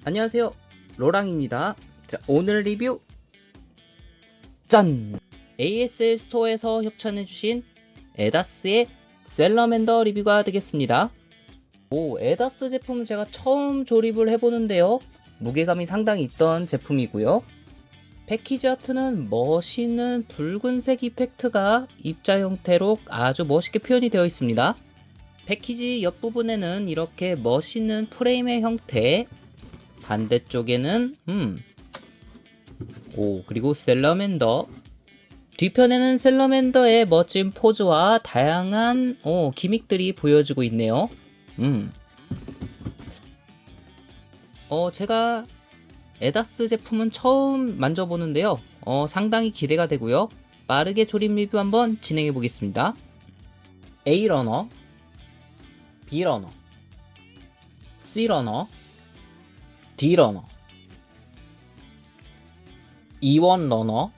안녕하세요, 로랑입니다. 자, 오늘 리뷰 짠! ASL 스토어에서 협찬해주신 에다스의 셀러맨더 리뷰가 되겠습니다. 에다스 제품은 제가 처음 조립을 해보는데요, 무게감이 상당히 있던 제품이고요. 패키지 아트는 멋있는 붉은색 이펙트가 입자 형태로 아주 멋있게 표현이 되어 있습니다. 패키지 옆부분에는 이렇게 멋있는 프레임의 형태, 반대쪽에는 그리고 셀러맨더, 뒤편에는 셀러맨더의 멋진 포즈와 다양한 기믹들이 보여지고 있네요. 제가 에다스 제품은 처음 만져보는데요, 상당히 기대가 되고요. 빠르게 조립 리뷰 한번 진행해 보겠습니다. A러너, B러너, C러너, D러너, E1 러너,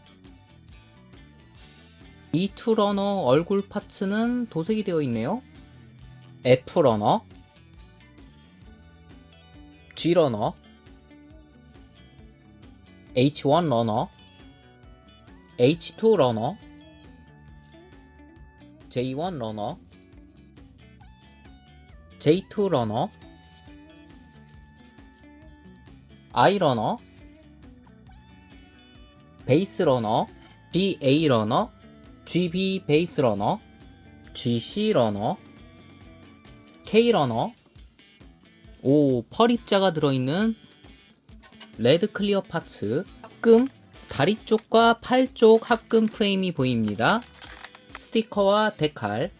E2 러너 얼굴 파츠는 도색이 되어 있네요. F 러너, G 러너, H1 러너, H2 러너, J1 러너, J2 러너, I 러너, 베이스 러너, GA 러너, GB 베이스 러너, GC 러너, K 러너, 펄 입자가 들어있는 레드 클리어 파츠, 합금, 다리 쪽과 팔 쪽 합금 프레임이 보입니다. 스티커와 데칼,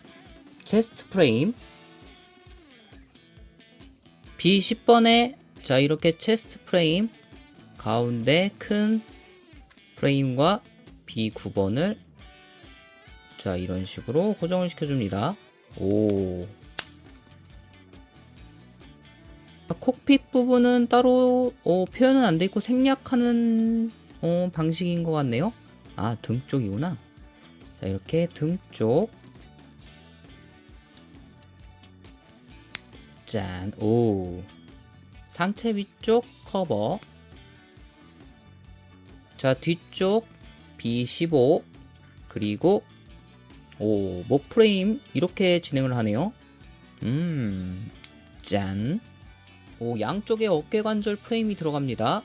체스트 프레임, B10번에 자 이렇게 체스트 프레임, 가운데 큰 프레임과 B9번을 자 이런 식으로 고정을 시켜줍니다. 콕핏 부분은 따로 표현은 안 돼 있고 생략하는 방식인 것 같네요. 등 쪽이구나. 자 이렇게 등 쪽, 짠, 상체 위쪽 커버, 자 뒤쪽 B15, 그리고 목 프레임 이렇게 진행을 하네요. 짠. 양쪽에 어깨 관절 프레임이 들어갑니다.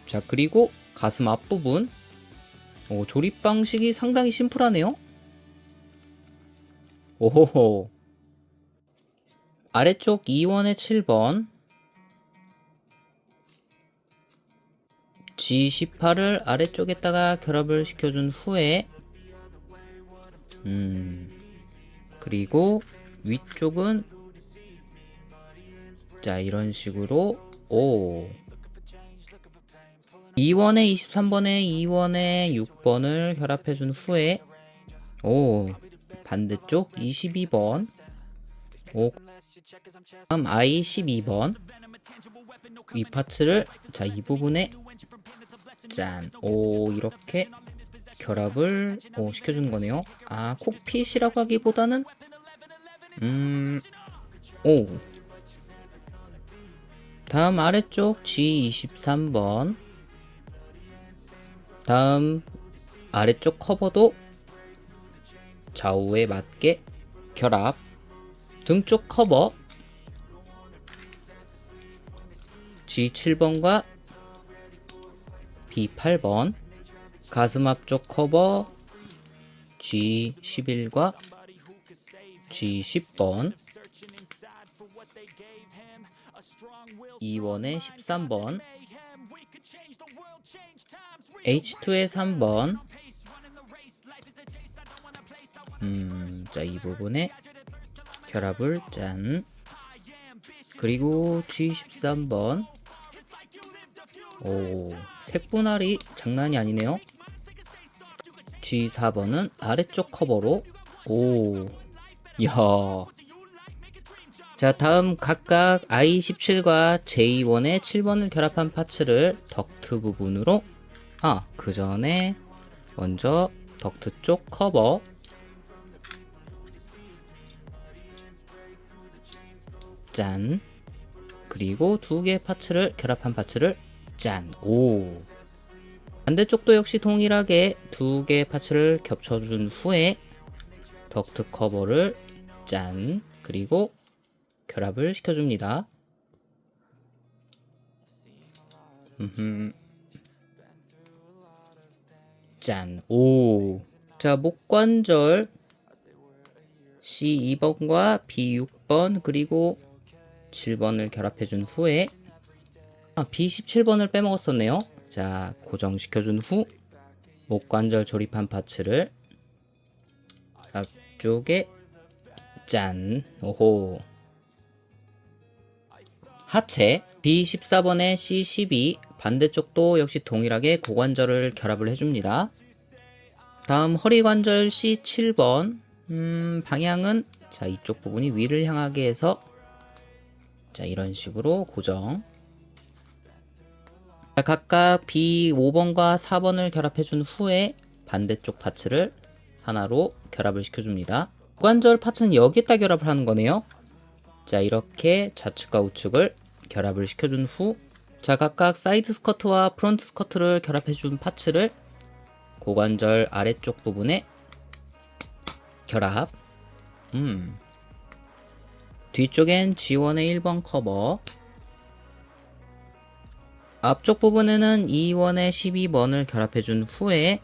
자 그리고 가슴 앞부분, 조립 방식이 상당히 심플하네요. 오호호. 아래쪽 E1의 7번, G18을 아래쪽에다가 결합을 시켜준 후에 그리고 위쪽은 자 이런 식으로 E1에 23번에 E1에 6번을 결합해준 후에 반대쪽 22번, 다음 I12번, 이 파츠를 자 이 부분에 짠, 이렇게 결합을 시켜주는 거네요. 콕핏이라고 하기보다는 다음 아래쪽 G23번, 다음 아래쪽 커버도 좌우에 맞게 결합, 등쪽 커버 G7번과 B8번, 가슴 앞쪽 커버 G11과 G10번, E1의 13번, H2의 3번, 자 이 부분에 결합을 짠, 그리고 G13번, 색분할이 장난이 아니네요. G4번은 아래쪽 커버로 이야. 자 다음 각각 I17과 J1의 7번을 결합한 파츠를 덕트 부분으로 그 전에 먼저 덕트 쪽 커버, 짠, 그리고 두 개의 파츠를 결합한 파츠를 짠. 오. 반대쪽도 역시 동일하게 두 개의 파츠를 겹쳐준 후에 덕트 커버를 짠. 그리고 결합을 시켜줍니다. 짠. 오. 자, 목관절 C2번과 B6번 그리고 7번을 결합해준 후에 B17번을 빼먹었었네요. 자, 고정시켜준 후 목관절 조립한 파츠를 앞쪽에 짠. 오호. 하체 B14번에 C12 반대쪽도 역시 동일하게 고관절을 결합을 해줍니다. 다음 허리관절 C7번 방향은 자 이쪽 부분이 위를 향하게 해서 자 이런 식으로 고정. 자, 각각 B5번과 4번을 결합해준 후에 반대쪽 파츠를 하나로 결합을 시켜줍니다. 고관절 파츠는 여기에다 결합을 하는 거네요. 자 이렇게 좌측과 우측을 결합을 시켜준 후 자 각각 사이드 스커트와 프론트 스커트를 결합해준 파츠를 고관절 아래쪽 부분에 결합. 뒤쪽엔 G1의 1번 커버, 앞쪽 부분에는 E1의 12번을 결합해준 후에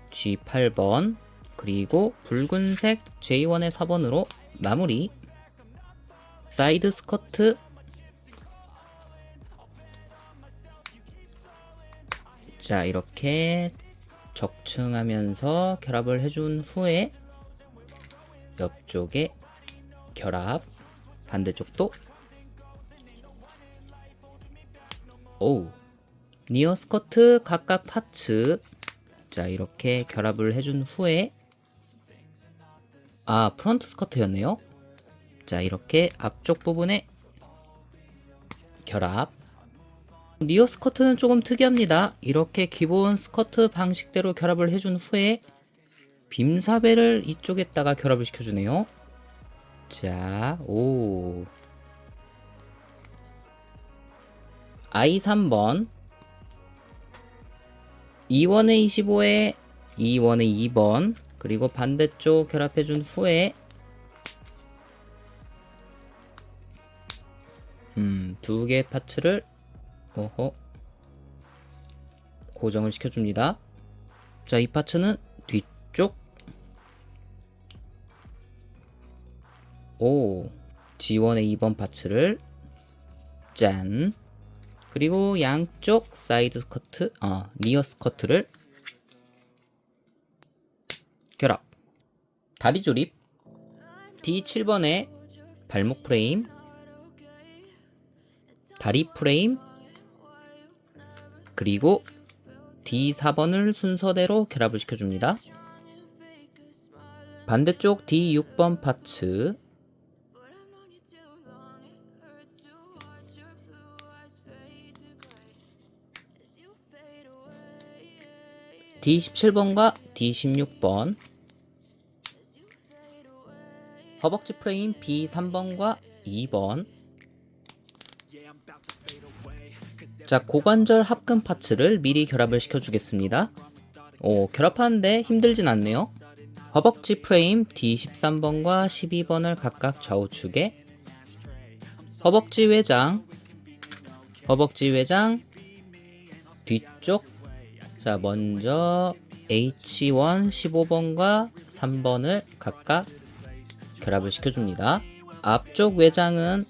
G8번 그리고 붉은색 J1의 4번으로 마무리. 사이드 스커트 자 이렇게 적층하면서 결합을 해준 후에 옆쪽에 결합, 반대쪽도 오 니어 스커트 각각 파츠 자 이렇게 결합을 해준 후에 프론트 스커트였네요. 자 이렇게 앞쪽 부분에 결합. 니어 스커트는 조금 특이합니다. 이렇게 기본 스커트 방식대로 결합을 해준 후에 빔사벨을 이쪽에다가 결합을 시켜주네요. 자, 오. I3번 2원의 25에 2원의 2번 그리고 반대쪽 결합해준 후에 두 개의 파츠를 고정을 시켜줍니다. 자, 이 파츠는 뒤쪽 G1의 2번 파츠를 짠. 그리고 양쪽 사이드 스커트, 니어 스커트를 결합. 다리 조립 D7번에 발목 프레임, 다리 프레임, 그리고 D4번을 순서대로 결합을 시켜줍니다. 반대쪽 D6번 파츠 D17번과 D16번 허벅지 프레임 B3번과 2번 자 고관절 합금 파츠를 미리 결합을 시켜주겠습니다. 결합하는데 힘들진 않네요. 허벅지 프레임 D13번과 12번을 각각 좌우측에 허벅지 외장 뒤쪽 자 먼저 H1 15번과 3번을 각각 결합을 시켜줍니다. 앞쪽 외장은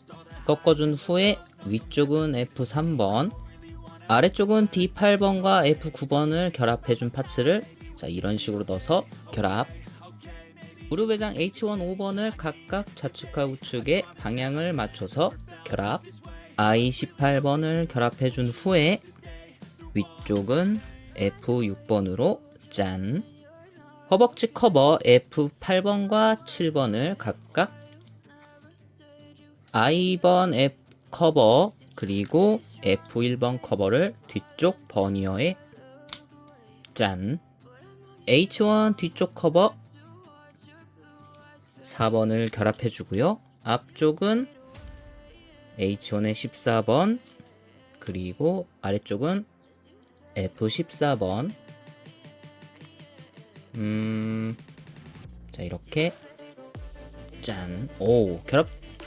꺾어준 후에 위쪽은 F3번 아래쪽은 D8번과 F9번을 결합해준 파츠를 자 이런 식으로 넣어서 결합. 무릎 외장 H1 5번을 각각 좌측과 우측에 방향을 맞춰서 결합. I18번을 결합해준 후에 위쪽은 F6번으로 짠. 허벅지 커버 F8번과 7번을 각각 I2번 F 커버 그리고 F1번 커버를 뒤쪽 버니어에 짠. H1 뒤쪽 커버 4번을 결합해 주고요. 앞쪽은 H1의 14번, 그리고 아래쪽은 F14번. 자, 이렇게 짠. 오,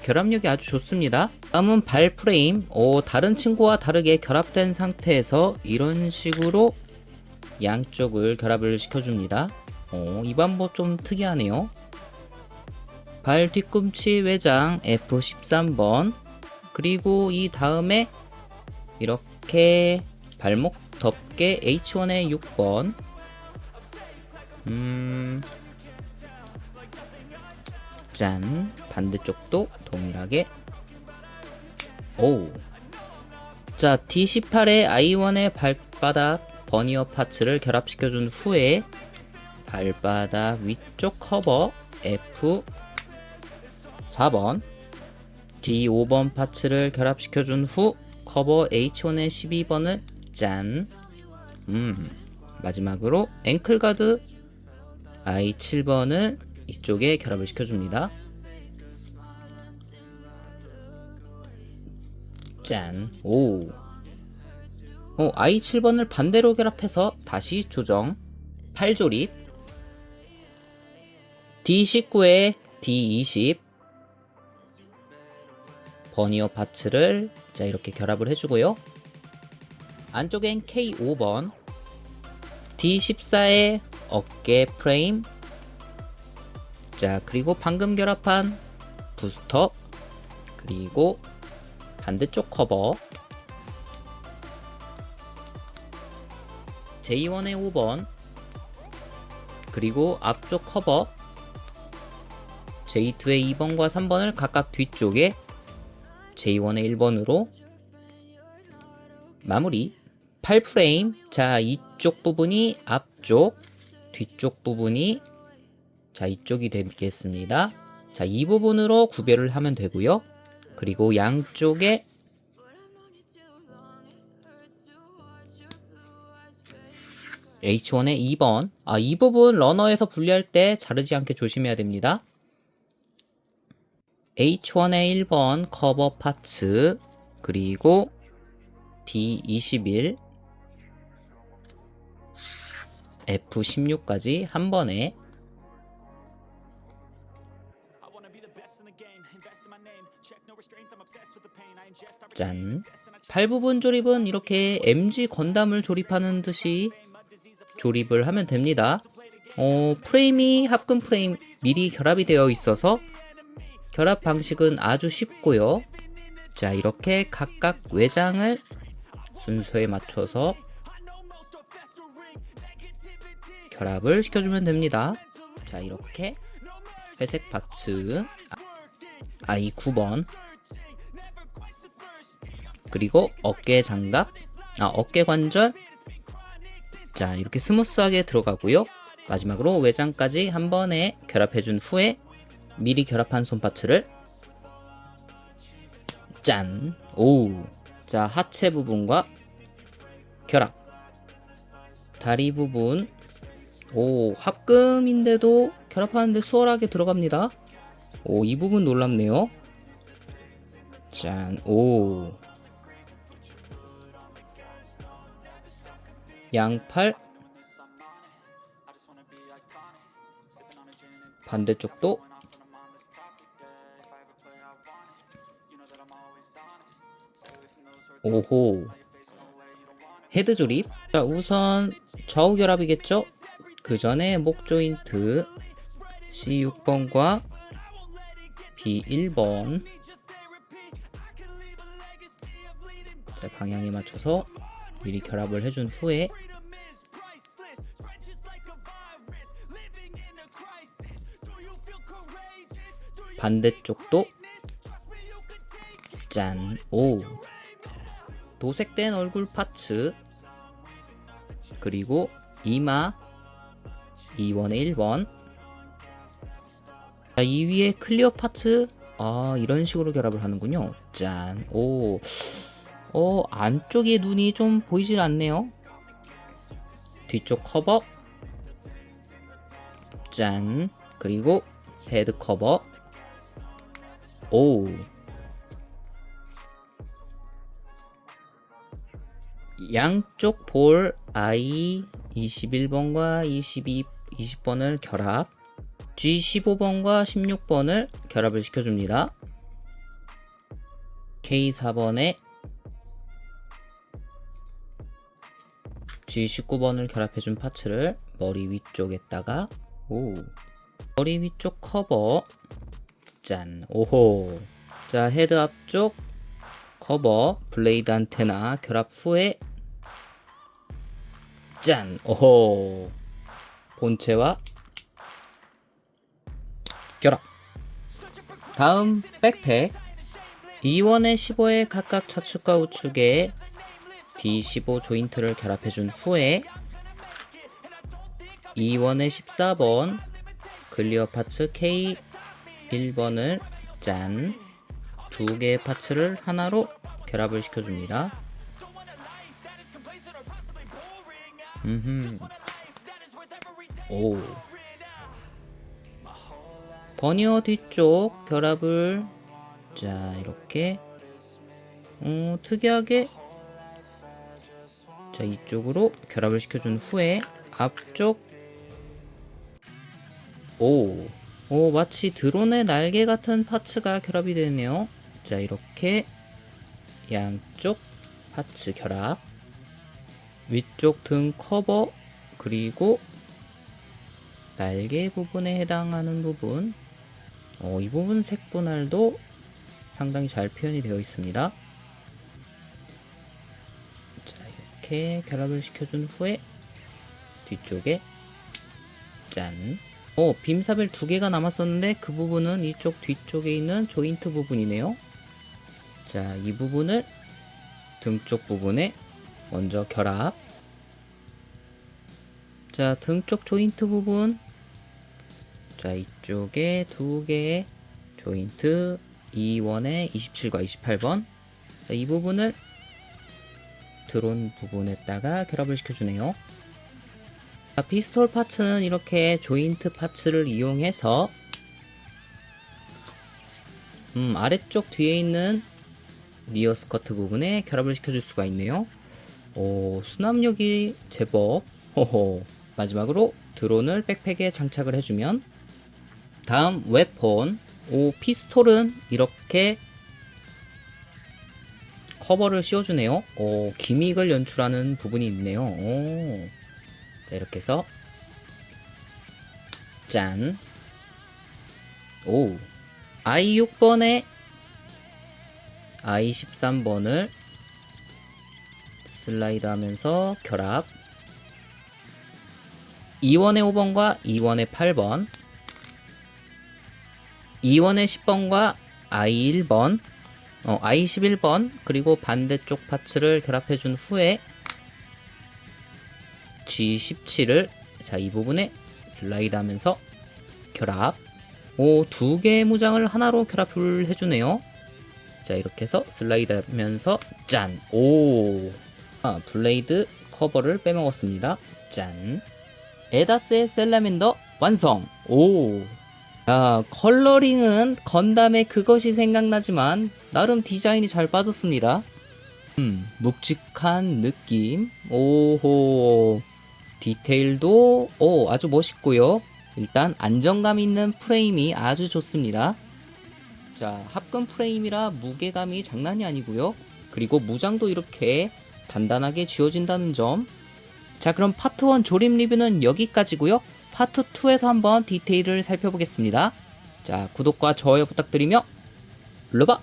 결합력이 아주 좋습니다. 다음은 발 프레임. 다른 친구와 다르게 결합된 상태에서 이런 식으로 양쪽을 결합을 시켜줍니다. 이 방법 좀 특이하네요. 발 뒤꿈치 외장 F13번, 그리고 이 다음에 이렇게 발목 덮개 H1의 6번. 짠. 반대쪽도 동일하게. 오. 자, D18의 I1의 발바닥 버니어 파츠를 결합시켜준 후에 발바닥 위쪽 커버 F4번, D5번 파츠를 결합시켜준 후 커버 H1의 12번을 짠. 마지막으로 앵클 가드 I7번을 이쪽에 결합을 시켜줍니다. 짠. 오. I7번을 반대로 결합해서 다시 조정. 팔 조립. D19에 D20 버니어 파츠를 자 이렇게 결합을 해주고요. 안쪽엔 K5번, D14의 어깨 프레임, 자 그리고 방금 결합한 부스터, 그리고 반대쪽 커버 J1의 5번, 그리고 앞쪽 커버 J2의 2번과 3번을 각각 뒤쪽에 J1의 1번으로 마무리. 팔 프레임. 자, 이쪽 부분이 앞쪽, 뒤쪽 부분이 자 이쪽이 되겠습니다. 자, 이 부분으로 구별을 하면 되고요. 그리고 양쪽에 H1의 2번. 이 부분 러너에서 분리할 때 자르지 않게 조심해야 됩니다. H1의 1번 커버 파츠, 그리고 D21, F16까지 한 번에. 짠. 팔 부분 조립은 이렇게 MG 건담을 조립하는 듯이 조립을 하면 됩니다. 프레임이 합금 프레임 미리 결합이 되어 있어서 결합 방식은 아주 쉽고요. 자, 이렇게 각각 외장을 순서에 맞춰서 결합을 시켜주면 됩니다. 자, 이렇게 회색 파츠 I9번, 그리고 어깨 장갑, 어깨 관절, 자 이렇게 스무스하게 들어가고요. 마지막으로 외장까지 한 번에 결합해준 후에 미리 결합한 손파츠를 짠. 오. 자, 하체 부분과 결합. 다리 부분. 오, 합금인데도 결합하는데 수월하게 들어갑니다. 오, 이 부분 놀랍네요. 짠. 오. 양팔. 반대쪽도 오호. 헤드 조립. 자, 우선 좌우 결합이겠죠? 그 전에 목 조인트 C6번과 B1번. 자, 방향에 맞춰서 미리 결합을 해준 후에 반대쪽도 짠. 오. 도색된 얼굴 파츠, 그리고 이마 2번에 1번. 자, 이 위에 클리어 파츠. 이런 식으로 결합을 하는군요. 짠. 오. 안쪽에 눈이 좀 보이질 않네요. 뒤쪽 커버. 짠. 그리고 헤드 커버. 오. 양쪽 볼 I 21번과 20번을 결합, G 15번과 16번을 결합을 시켜줍니다. K 4번에 G 19번을 결합해준 파츠를 머리 위쪽에다가 머리 위쪽 커버, 짠, 오호. 자, 헤드 앞쪽 커버, 블레이드 안테나 결합 후에 짠, 오호. 본체와 결합. 다음 백팩 2원에 15에 각각 좌측과 우측에 D15 조인트를 결합해준 후에 2원에 14번 클리어 파츠 K 1번을 짠, 두 개의 파츠를 하나로 결합을 시켜줍니다. 오. 버니어 뒤쪽 결합을 자 이렇게 특이하게 자 이쪽으로 결합을 시켜준 후에 앞쪽 마치 드론의 날개 같은 파츠가 결합이 되네요. 자 이렇게 양쪽 파츠 결합, 위쪽 등 커버 그리고 날개 부분에 해당하는 부분, 이 부분 색 분할도 상당히 잘 표현이 되어 있습니다. 자 이렇게 결합을 시켜준 후에 뒤쪽에 짠. 빔사벨 두 개가 남았었는데 그 부분은 이쪽 뒤쪽에 있는 조인트 부분이네요. 자, 이 부분을 등 쪽 부분에 먼저 결합. 자, 등 쪽 조인트 부분. 자, 이쪽에 두 개의 조인트 2원에 27과 28번. 자, 이 부분을 드론 부분에다가 결합을 시켜주네요. 자, 피스톨 파츠는 이렇게 조인트 파츠를 이용해서 아래쪽 뒤에 있는 리어 스커트 부분에 결합을 시켜줄 수가 있네요. 수납력이 제법. 마지막으로 드론을 백팩에 장착을 해주면 다음 웨폰. 피스톨은 이렇게 커버를 씌워주네요. 기믹을 연출하는 부분이 있네요. 자, 이렇게 해서 짠. I6번에 I13번을 슬라이드 하면서 결합. 2원의 5번과 2원의 8번, 2원의 10번과 I1번, I11번, 그리고 반대쪽 파츠를 결합해준 후에 G17을 자, 이 부분에 슬라이드 하면서 결합. 두 개의 무장을 하나로 결합을 해주네요. 자, 이렇게 해서 슬라이드 하면서 짠. 블레이드 커버를 빼먹었습니다. 짠. 에다스의 셀라멘더 완성. 컬러링은 건담의 그것이 생각나지만 나름 디자인이 잘 빠졌습니다. 묵직한 느낌. 디테일도 아주 멋있고요. 일단 안정감 있는 프레임이 아주 좋습니다. 자, 합금 프레임이라 무게감이 장난이 아니고요. 그리고 무장도 이렇게 단단하게 쥐어진다는 점. 자, 그럼 파트 1 조립 리뷰는 여기까지고요. 파트 2에서 한번 디테일을 살펴보겠습니다. 자, 구독과 좋아요 부탁드리며 눌러봐!